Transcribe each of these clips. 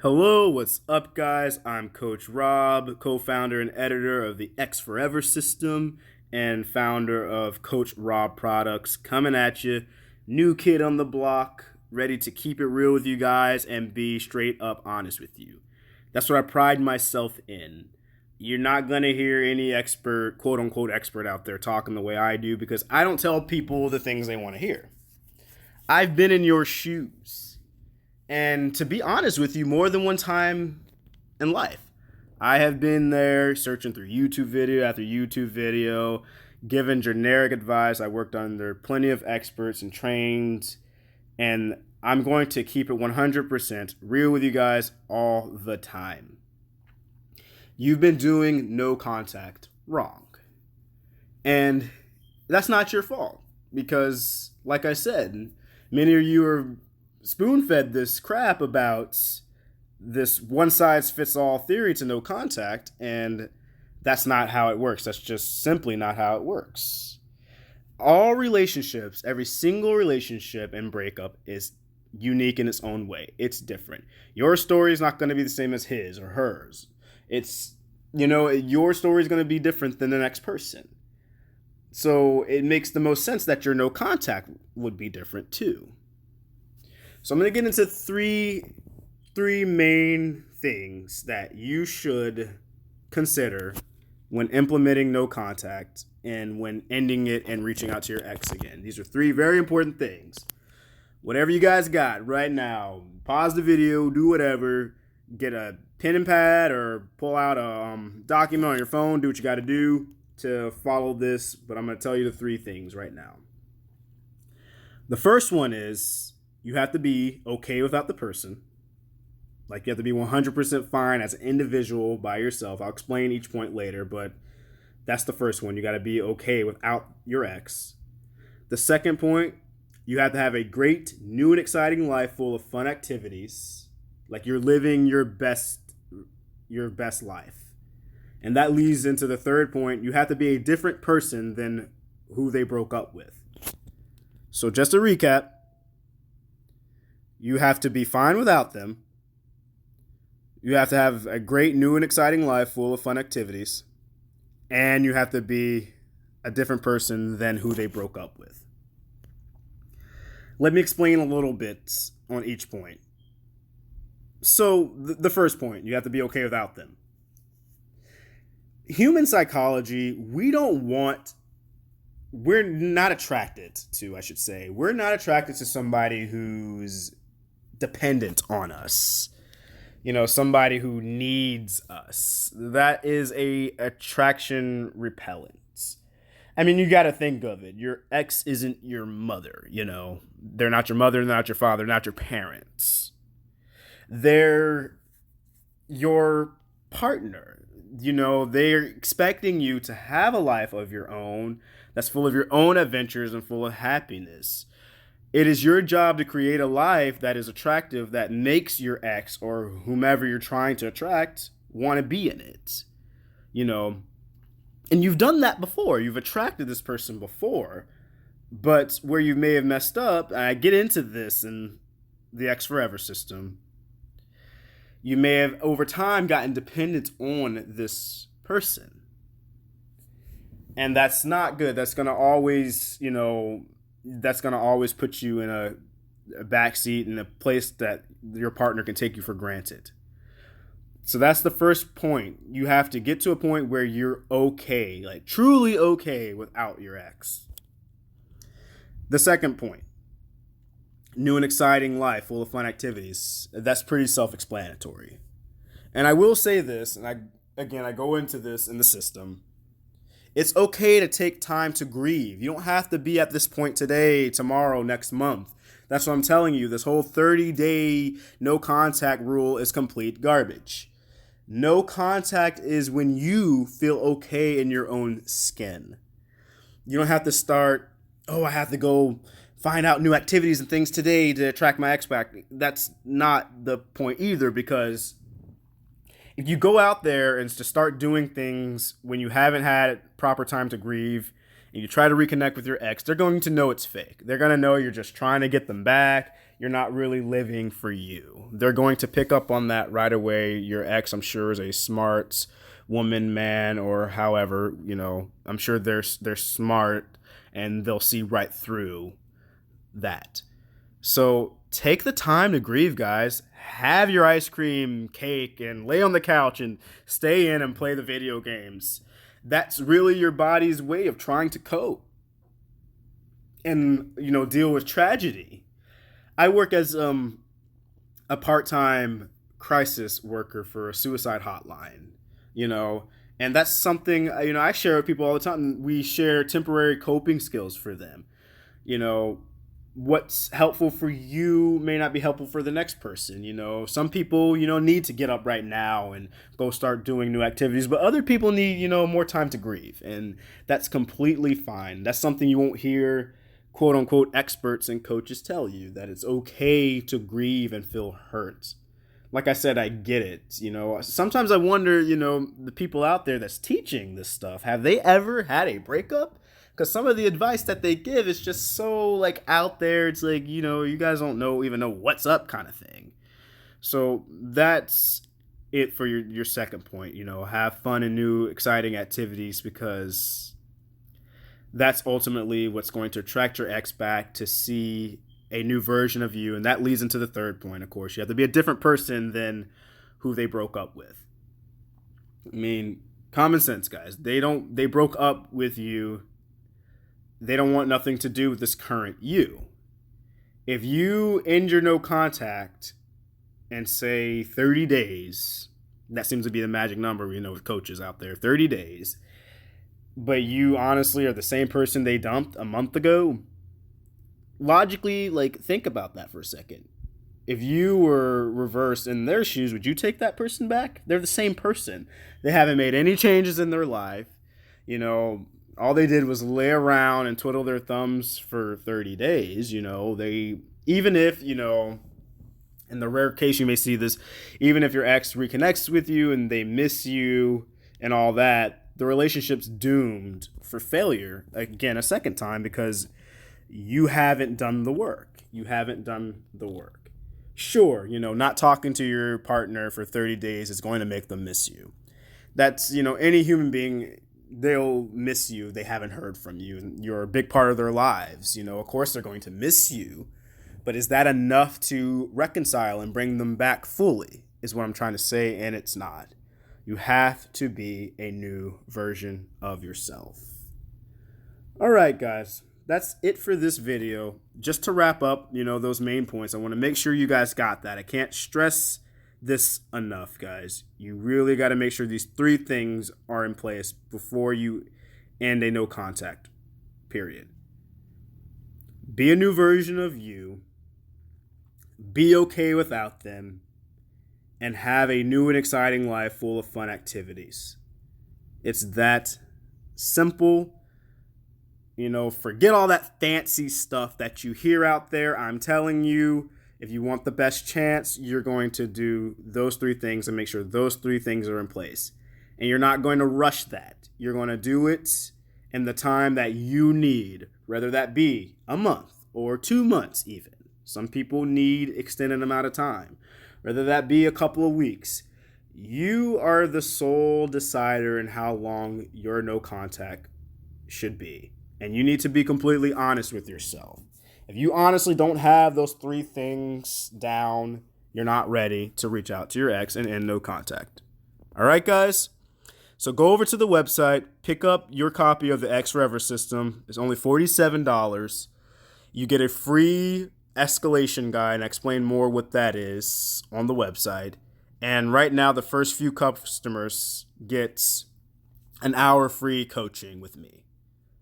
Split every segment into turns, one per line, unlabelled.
Hello, what's up, guys? I'm Coach Rob, co founder and editor of the X Forever system and founder of Coach Rob Products, coming at you. New kid on the block, ready to keep it real with you guys and be straight up honest with you. That's what I pride myself in. You're not going to hear any expert, quote unquote expert out there talking the way I do because I don't tell people the things they want to hear. I've been in your shoes. And to be honest with you, more than one time in life, I have been there searching through YouTube video after YouTube video, giving generic advice. I worked under plenty of experts and trained, and I'm going to keep it 100% real with you guys all the time. You've been doing no contact wrong. And that's not your fault because, like I said, many of you are spoon-fed this crap about this one-size-fits-all theory to no contact, and that's not how it works. That's just simply not how it works. All relationships, every single relationship and breakup is unique in its own way. It's different. Your story is not going to be the same as his or hers. Your story is going to be different than the next person. So it makes the most sense that your no contact would be different too. So I'm going to get into three main things that you should consider when implementing no contact and when ending it and reaching out to your ex again. These are three very important things. Whatever you guys got right now, pause the video, do whatever, get a pen and pad or pull out a document on your phone, do what you got to do to follow this, but I'm going to tell you the three things right now. The first one is you have to be okay without the person. Like you have to be 100% fine as an individual by yourself. I'll explain each point later, but that's the first one. You got to be okay without your ex. The second point, you have to have a great, new and exciting life full of fun activities. Like you're living your best life. And that leads into the third point. You have to be a different person than who they broke up with. So just to recap, you have to be fine without them. You have to have a great, new, and exciting life full of fun activities. And you have to be a different person than who they broke up with. Let me explain a little bit on each point. So, the first point, you have to be okay without them. Human psychology, we're not attracted to, we're not attracted to somebody who's dependent on us. Somebody who needs us. That is a attraction repellent. I mean, you got to think of it. Your ex isn't your mother, They're not your mother, they're not your father, they're not your parents. They're your partner. They're expecting you to have a life of your own that's full of your own adventures and full of happiness. It is your job to create a life that is attractive, that makes your ex or whomever you're trying to attract want to be in it. And you've done that before. You've attracted this person before. But where you may have messed up, and I get into this in the X Forever system, you may have over time gotten dependent on this person. And that's not good. That's going to always, put you in a backseat in a place that your partner can take you for granted. So that's the first point. You have to get to a point where you're okay, like truly okay without your ex. The second point, new and exciting life full of fun activities. That's pretty self-explanatory. And I will say this, and I go into this in the system. It's okay to take time to grieve. You don't have to be at this point today, tomorrow, next month. That's what I'm telling you. This whole 30-day no contact rule is complete garbage. No contact is when you feel okay in your own skin. You don't have to start, I have to go find out new activities and things today to attract my ex back. That's not the point either, because if you go out there and to start doing things when you haven't had proper time to grieve and you try to reconnect with your ex, they're going to know it's fake. They're going to know you're just trying to get them back. you're not really living for you. They're going to pick up on that right away. Your ex, I'm sure, is a smart woman, man, or however, I'm sure they're smart and they'll see right through that. So take the time to grieve, guys. Have your ice cream cake and lay on the couch and stay in and play the video games. That's really your body's way of trying to cope and, deal with tragedy. I work as a part-time crisis worker for a suicide hotline, and that's something, I share with people all the time. We share temporary coping skills for them. What's helpful for you may not be helpful for the next person. Some people, need to get up right now and go start doing new activities, but other people need, more time to grieve. And that's completely fine. That's something you won't hear, quote unquote, experts and coaches tell you, that it's okay to grieve and feel hurt. Like I said, I get it. Sometimes I wonder, the people out there that's teaching this stuff, have they ever had a breakup? Because some of the advice that they give is just so out there. It's you guys don't even know what's up kind of thing. So that's it for your second point. Have fun and new exciting activities, because that's ultimately what's going to attract your ex back to see a new version of you. And that leads into the third point, of course. You have to be a different person than who they broke up with. I mean, common sense, guys. They broke up with you. They don't want nothing to do with this current you. If you end your no contact and say 30 days, that seems to be the magic number, with coaches out there, 30 days, but you honestly are the same person they dumped a month ago, logically, think about that for a second. If you were reversed in their shoes, would you take that person back? They're the same person. They haven't made any changes in their life. All they did was lay around and twiddle their thumbs for 30 days. They, even if, in the rare case you may see this, even if your ex reconnects with you and they miss you and all that, the relationship's doomed for failure again a second time, because you haven't done the work. Sure, not talking to your partner for 30 days is going to make them miss you. That's, any human being, they'll miss you. They haven't heard from you, and you're a big part of their lives. Of course they're going to miss you, but is that enough to reconcile and bring them back fully, is what I'm trying to say, and it's not. You have to be a new version of yourself. All right, guys, that's it for this video. Just to wrap up, those main points, I want to make sure you guys got that. I can't stress this enough, guys. You really got to make sure these 3 things are in place before you end a no contact period. Be a new version of you. Be okay without them. And have a new and exciting life full of fun activities. It's that simple. Forget all that fancy stuff that you hear out there. I'm telling you, if you want the best chance, you're going to do those 3 things and make sure those 3 things are in place. And you're not going to rush that. You're going to do it in the time that you need, whether that be a month or 2 months even. Some people need extended amount of time, whether that be a couple of weeks. You are the sole decider in how long your no contact should be. And you need to be completely honest with yourself. If you honestly don't have those 3 things down, you're not ready to reach out to your ex and end no contact. All right, guys? So go over to the website, pick up your copy of the X Forever system. It's only $47. You get a free escalation guide, and I explain more what that is on the website. And right now, the first few customers get an hour free coaching with me.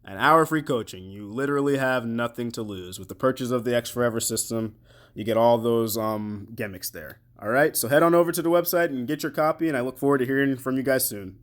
An hour free coaching. You literally have nothing to lose. With the purchase of the X Forever system, you get all those gimmicks there. All right, so head on over to the website and get your copy, and I look forward to hearing from you guys soon.